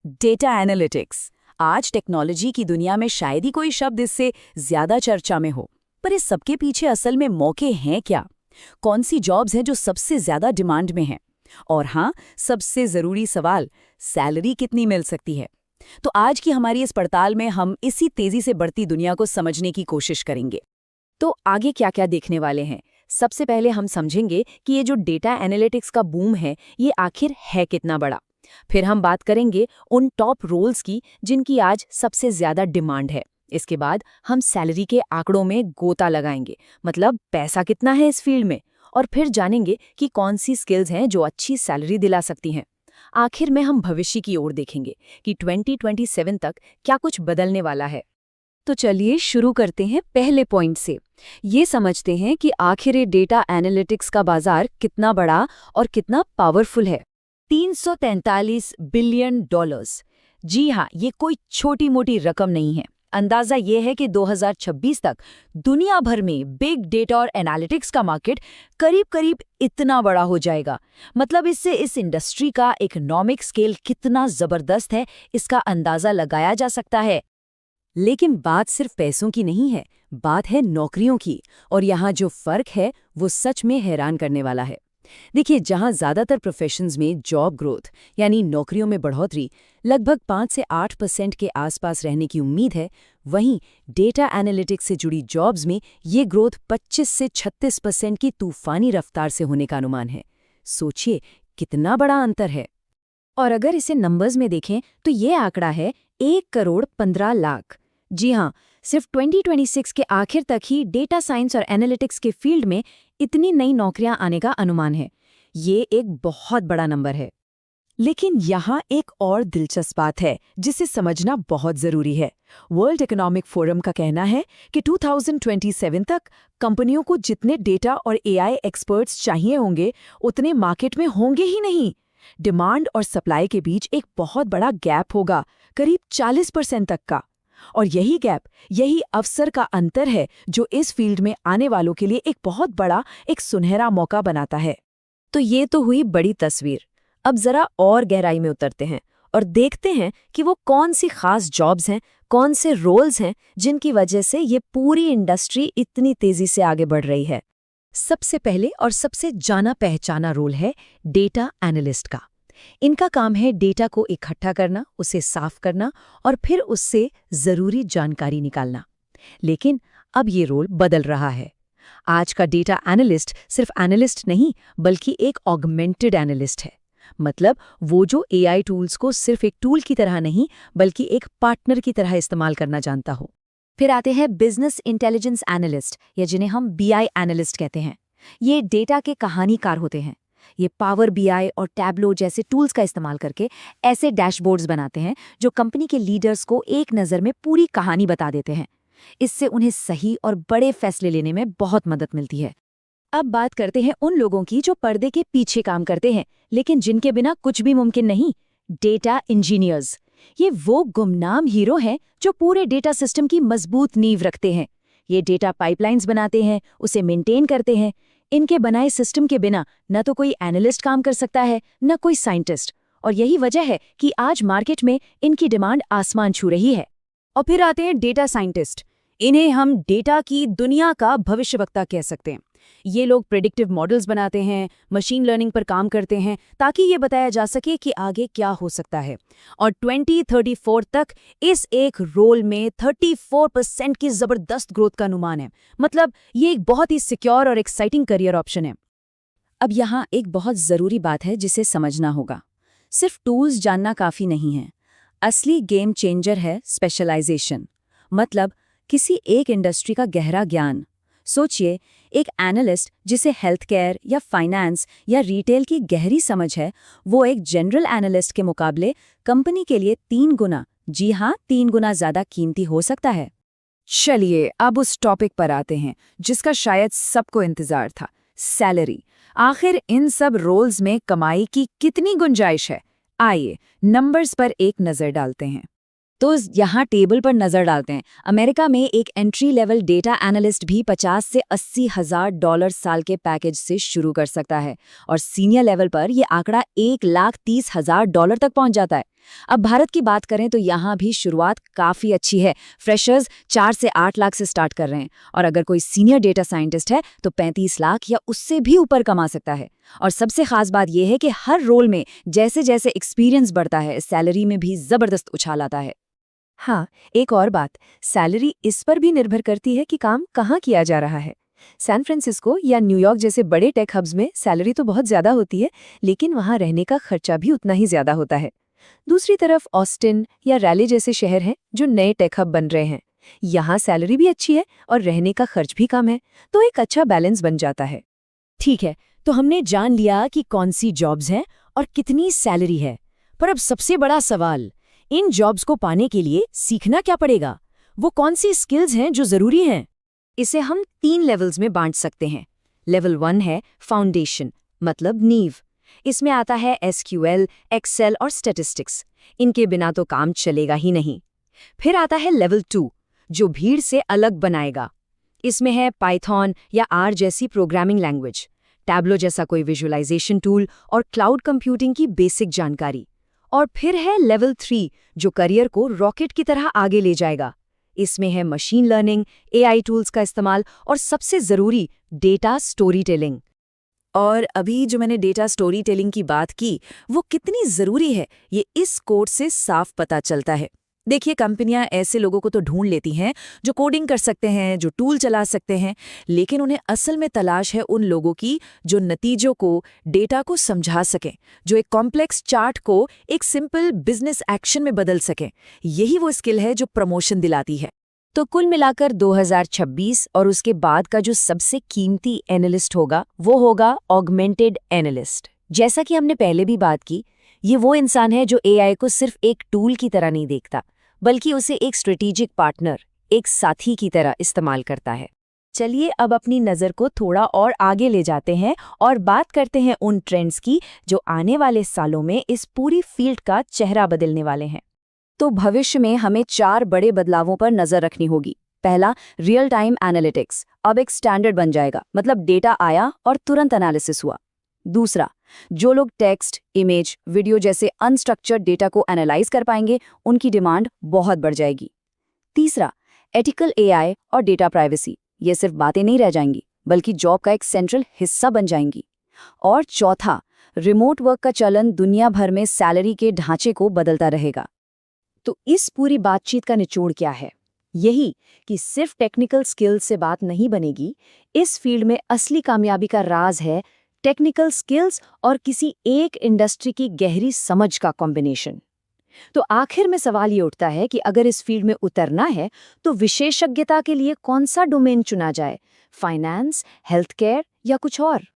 Data analytics. आज technology की दुनिया में शायद ही कोई शब्द इससे ज्यादा चर्चा में हो, पर इस सबके पीछे असल में मौके हैं क्या? कौन सी जॉब्स हैं जो सबसे ज्यादा डिमांड में हैं? और हाँ, सबसे जरूरी सवाल, सैलरी कितनी मिल सकती है? तो आज की हमारी इस पड़ताल में हम इसी तेजी से बढ़ती दुनिया को समझने की कोशिश करेंगे। तो आगे क्या क्या देखने वाले हैं? सबसे पहले हम समझेंगे कि ये जो डेटा एनालिटिक्स का बूम है, ये आखिर है कितना बड़ा। फिर हम बात करेंगे उन टॉप रोल्स की जिनकी आज सबसे ज्यादा डिमांड है। इसके बाद हम सैलरी के आंकड़ों में गोता लगाएंगे, मतलब पैसा कितना है इस फील्ड में। और फिर जानेंगे कि कौन सी स्किल्स हैं जो अच्छी सैलरी दिला सकती हैं। आखिर में हम भविष्य की ओर देखेंगे कि 2027 तक क्या कुछ बदलने वाला है। तो चलिए शुरू करते हैं पहले पॉइंट से। ये समझते हैं कि आखिर ये डेटा एनालिटिक्स का बाजार कितना बड़ा और कितना पावरफुल है। 343 बिलियन डॉलर्स। जी हाँ, ये कोई छोटी मोटी रकम नहीं है। अंदाजा ये है कि 2026 तक दुनिया भर में बिग डेटा और एनालिटिक्स का मार्केट करीब इतना बड़ा हो जाएगा। मतलब इससे इस इंडस्ट्री का इकोनॉमिक स्केल कितना जबरदस्त है, इसका अंदाजा लगाया जा सकता है। लेकिन बात सिर्फ पैसों की नहीं है, बात है नौकरियों की। और यहाँ जो फर्क है वो सच में हैरान करने वाला है। देखिए, जहाँ ज्यादातर प्रोफेशंस में जॉब ग्रोथ यानी नौकरियों में बढ़ोतरी लगभग 5 से 8% के आसपास रहने की उम्मीद है, वहीं डेटा एनालिटिक्स से जुड़ी जॉब्स में ये ग्रोथ 25 से 36% की तूफानी रफ्तार से होने का अनुमान है। सोचिए कितना बड़ा अंतर है। और अगर इसे नंबर्स में देखें तो ये आंकड़ा है 1,15,00,000। जी हाँ, सिर्फ 2026 के आखिर तक ही डेटा साइंस और एनालिटिक्स के फील्ड में इतनी नई नौकरियां आने का अनुमान है। ये एक बहुत बड़ा नंबर है। लेकिन यहाँ एक और दिलचस्प बात है जिसे समझना बहुत जरूरी है। वर्ल्ड इकोनॉमिक फोरम का कहना है कि 2027 तक कंपनियों को जितने डेटा और एआई एक्सपर्ट्स चाहिए होंगे, उतने मार्केट में होंगे ही नहीं। डिमांड और सप्लाई के बीच एक बहुत बड़ा गैप होगा, करीब 40% तक का। और यही गैप, यही अवसर का अंतर है जो इस फील्ड में आने वालों के लिए एक बहुत बड़ा, एक सुनहरा मौका बनाता है। तो ये तो हुई बड़ी तस्वीर। अब जरा और गहराई में उतरते हैं और देखते हैं कि वो कौन सी खास जॉब्स हैं, कौन से रोल्स हैं जिनकी वजह से ये पूरी इंडस्ट्री इतनी तेजी से आगे बढ़ रही है। सबसे पहले और सबसे जाना पहचाना रोल है डेटा एनालिस्ट का। इनका काम है डेटा को इकट्ठा करना, उसे साफ करना और फिर उससे जरूरी जानकारी निकालना। लेकिन अब ये रोल बदल रहा है। आज का डेटा एनालिस्ट सिर्फ एनालिस्ट नहीं, बल्कि एक ऑगमेंटेड एनालिस्ट है। मतलब वो जो एआई टूल्स को सिर्फ एक टूल की तरह नहीं, बल्कि एक पार्टनर की तरह इस्तेमाल करना जानता हो। फिर आते हैं बिजनेस इंटेलिजेंस एनालिस्ट, या जिन्हें हम बीआई एनालिस्ट कहते हैं। ये डेटा के कहानीकार होते हैं। ये पावर बीआई और टैब्लो जैसे टूल्स का इस्तेमाल करके ऐसे डैशबोर्ड्स बनाते हैं जो कंपनी के लीडर्स को एक नज़र में पूरी कहानी बता देते हैं। इससे उन्हें सही और बड़े फैसले लेने में बहुत मदद मिलती है। अब बात करते हैं उन लोगों की जो पर्दे के पीछे काम करते हैं, लेकिन जिनके बिना कुछ भी मुमकिन नहीं। Data engineers. ये वो गुमनाम हीरो हैं जो पूरे डेटा सिस्टम की मजबूत नींव रखते हैं। ये डेटा पाइपलाइंस बनाते हैं, उसे मेंटेन करते हैं। इनके बनाए सिस्टम के बिना न तो कोई एनालिस्ट काम कर सकता है, न कोई साइंटिस्ट। और यही वजह है कि आज मार्केट में इनकी डिमांड आसमान छू रही है। और फिर आते हैं डेटा साइंटिस्ट। इन्हें हम डेटा की दुनिया का भविष्यवक्ता कह सकते हैं। ये लोग प्रेडिक्टिव मॉडल्स बनाते हैं, मशीन लर्निंग पर काम करते हैं, ताकि ये बताया जा सके कि आगे क्या हो सकता है। और 2034 तक इस एक रोल में 34% की जबरदस्त ग्रोथ का अनुमान है। मतलब ये एक बहुत ही सिक्योर और एक्साइटिंग करियर ऑप्शन है। अब यहाँ एक बहुत ज़रूरी बात है जिसे समझना होगा। सिर्फ टूल्स जानना काफ़ी नहीं है। असली गेम चेंजर है स्पेशलाइजेशन, मतलब किसी एक इंडस्ट्री का गहरा ज्ञान। सोचिए, एक एनालिस्ट जिसे हेल्थ केयर या फाइनेंस या रिटेल की गहरी समझ है, वो एक जनरल एनालिस्ट के मुकाबले कंपनी के लिए 3 गुना, जी हाँ 3 गुना ज़्यादा कीमती हो सकता है। चलिए अब उस टॉपिक पर आते हैं जिसका शायद सबको इंतजार था, सैलरी। आखिर इन सब रोल्स में कमाई की कितनी गुंजाइश है? आइए नंबर्स पर एक नज़र डालते हैं। तो यहाँ टेबल पर नजर डालते हैं। अमेरिका में एक एंट्री लेवल डेटा एनालिस्ट भी 50 से 80 हजार डॉलर साल के पैकेज से शुरू कर सकता है, और सीनियर लेवल पर यह आंकड़ा $1,30,000 तक पहुंच जाता है। अब भारत की बात करें तो यहाँ भी शुरुआत काफ़ी अच्छी है। फ्रेशर्स 4 से 8 लाख से स्टार्ट कर रहे हैं और अगर कोई सीनियर डेटा साइंटिस्ट है तो 35 लाख या उससे भी ऊपर कमा सकता है। और सबसे खास बात यह है कि हर रोल में जैसे जैसे एक्सपीरियंस बढ़ता है, सैलरी में भी ज़बरदस्त उछाल आता है। हाँ, एक और बात, सैलरी इस पर भी निर्भर करती है कि काम कहाँ किया जा रहा है। सैन फ्रांसिस्को या न्यूयॉर्क जैसे बड़े टेक हब्स में सैलरी तो बहुत ज्यादा होती है, लेकिन वहाँ रहने का खर्चा भी उतना ही ज्यादा होता है। दूसरी तरफ ऑस्टिन या रैली जैसे शहर हैं जो नए टेक हब बन रहे हैं। यहाँ सैलरी भी अच्छी है और रहने का खर्च भी कम है, तो एक अच्छा बैलेंस बन जाता है। ठीक है, तो हमने जान लिया कि कौन सी जॉब्स हैं और कितनी सैलरी है। पर अब सबसे बड़ा सवाल, इन जॉब्स को पाने के लिए सीखना क्या पड़ेगा? वो कौन सी स्किल्स हैं जो जरूरी हैं? इसे हम 3 लेवल्स में बांट सकते हैं। लेवल 1 है फाउंडेशन, मतलब नींव। इसमें आता है एसक्यूएल, एक्सेल और स्टैटिस्टिक्स। इनके बिना तो काम चलेगा ही नहीं। फिर आता है लेवल 2, जो भीड़ से अलग बनाएगा। इसमें है पाइथन या आर जैसी प्रोग्रामिंग लैंग्वेज, टैब्लो जैसा कोई विजुअलाइजेशन टूल और क्लाउड कंप्यूटिंग की बेसिक जानकारी। और फिर है लेवल 3, जो करियर को रॉकेट की तरह आगे ले जाएगा। इसमें है मशीन लर्निंग, एआई टूल्स का इस्तेमाल और सबसे ज़रूरी डेटा स्टोरी टेलिंग। और अभी जो मैंने डेटा स्टोरी टेलिंग की बात की, वो कितनी ज़रूरी है, ये इस कोड से साफ पता चलता है। देखिए, कंपनियां ऐसे लोगों को तो ढूंढ लेती हैं जो कोडिंग कर सकते हैं, जो टूल चला सकते हैं, लेकिन उन्हें असल में तलाश है उन लोगों की जो नतीजों को, डेटा को समझा सकें, जो एक कॉम्प्लेक्स चार्ट को एक सिंपल बिजनेस एक्शन में बदल सकें। यही वो स्किल है जो प्रमोशन दिलाती है। तो कुल मिलाकर 2026 और उसके बाद का जो सबसे कीमती एनालिस्ट होगा, वो होगा ऑगमेंटेड एनालिस्ट। जैसा कि हमने पहले भी बात की, ये वो इंसान है जो एआई को सिर्फ एक टूल की तरह नहीं देखता, बल्कि उसे एक स्ट्रेटेजिक पार्टनर, एक साथी की तरह इस्तेमाल करता है। चलिए अब अपनी नज़र को थोड़ा और आगे ले जाते हैं और बात करते हैं उन ट्रेंड्स की जो आने वाले सालों में इस पूरी फील्ड का चेहरा बदलने वाले हैं। तो भविष्य में हमें 4 बड़े बदलावों पर नजर रखनी होगी। पहला, रियल टाइम एनालिटिक्स अब एक स्टैंडर्ड बन जाएगा, मतलब डेटा आया और तुरंत एनालिसिस हुआ। दूसरा, जो लोग टेक्स्ट, इमेज, वीडियो जैसे अनस्ट्रक्चर्ड डेटा को एनालाइज कर पाएंगे, उनकी डिमांड बहुत बढ़ जाएगी। तीसरा, एथिकल एआई और डेटा प्राइवेसी, ये सिर्फ बातें नहीं रह जाएंगी, बल्कि जॉब का एक सेंट्रल हिस्सा बन जाएंगी। और चौथा, रिमोट वर्क का चलन दुनिया भर में सैलरी के ढांचे को बदलता रहेगा। तो इस पूरी बातचीत का निचोड़ क्या है? यही कि सिर्फ टेक्निकल स्किल्स से बात नहीं बनेगी। इस फील्ड में असली कामयाबी का राज है टेक्निकल स्किल्स और किसी एक इंडस्ट्री की गहरी समझ का कॉम्बिनेशन। तो आखिर में सवाल ये उठता है कि अगर इस फील्ड में उतरना है तो विशेषज्ञता के लिए कौन सा डोमेन चुना जाए? फाइनेंस, हेल्थ केयर या कुछ और?